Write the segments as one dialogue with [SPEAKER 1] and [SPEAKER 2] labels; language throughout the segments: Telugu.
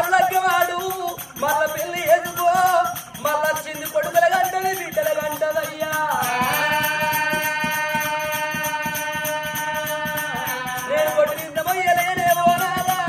[SPEAKER 1] ఆరులక్కవాడు మళ్ళా పెళ్లి ఎదుకో మళ్ళా చిన్ని కొడుకుల గంటలు బిడ్డల గంటలయ్యా నేను కొట్టిందమయ్యలేనేమో నాదా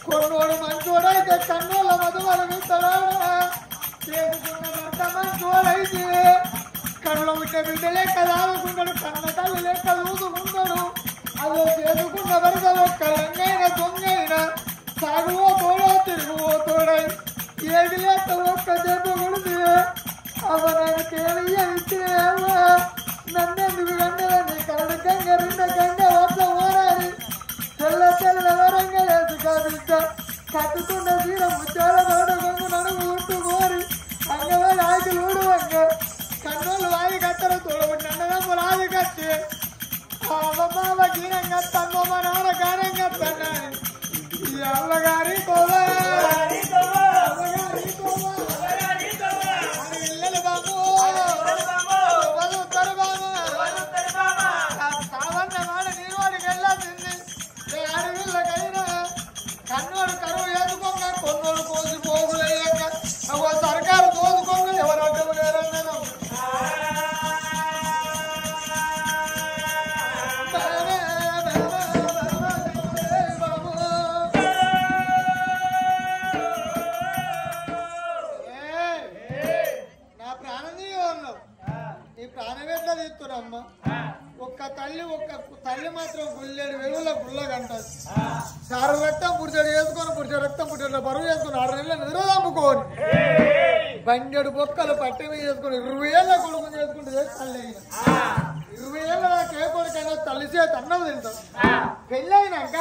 [SPEAKER 1] కొన్నోడు మంచోడైతే కన్నోళ్ళ మధువరు విత్తరాడా చేసుకున్న భర్త మంచోడైతే కళ్ళ ఉంటే బిడ్డ లెక్క దాదుకుంటాడు కన్న తల్లి లెక్క చూసుకుంటాడు అదో చేసుకున్న భర్త ఒక్క లంగైన దొంగైన సాగువో తోడో తిరుగువో తోడై ఏది లేక ఒక్క దెబ్బ కొడితే అవ నాకు తేలిస్తే నన్నెందుకు గంటలని కరడు గంగ రెండు గంగ వద్ద ఓరాలి తెల్ల తెల్ల వరంగా వేసుకో కట్టుకున్న తీర ముచ్చాల తోట కొంగు నడుము ఉట్టుకోరి అంగవారి ఆకులు ఊడువంగ కన్నోళ్ళు వారి కట్టర తోడబడి అన్నదమ్ములు ఆది కట్టి అమ్మమ్మ గీనం కట్టమ్మ మా నాన్న గానం కట్టన్నాను ఈ అమ్మగారి తోలా ఇళ్ళలు బాబు వదులుతారు బాబు సావన్న మాట నీరోడికి వెళ్ళాల్సింది అడవిళ్ళకైనా కన్నోడు కరువు ఏదుకోక కొన్నోడు కోసి పోగులయ్యాక ఒక సర్కారు దోదుకోక ఎవరు అడ్డము లేరన్నాను నా ప్రాణం తీయన్నావు నీ ప్రాణం ఎట్లా తీస్తున్నామ్మా ఒక్క తల్లి మాత్రం గుళ్ళేడు వెలుగుల గుళ్ళగంటది చారు రక్తం పుడిచాడు వేసుకొని పుడిచాడు రక్తం పుట్టాడు బరువు వేసుకుని 6 నెలలు నిద్ర అమ్ముకోని బండెడు బొక్కలు పట్టి మీద వేసుకుని 20 ఏళ్ళ కొడుకు చేసుకుంటే తల్లి 20 ఏళ్ళ నాకు ఏ కొడుకైనా తల్లిసే అన్నం తింటాం పెళ్ళైనాక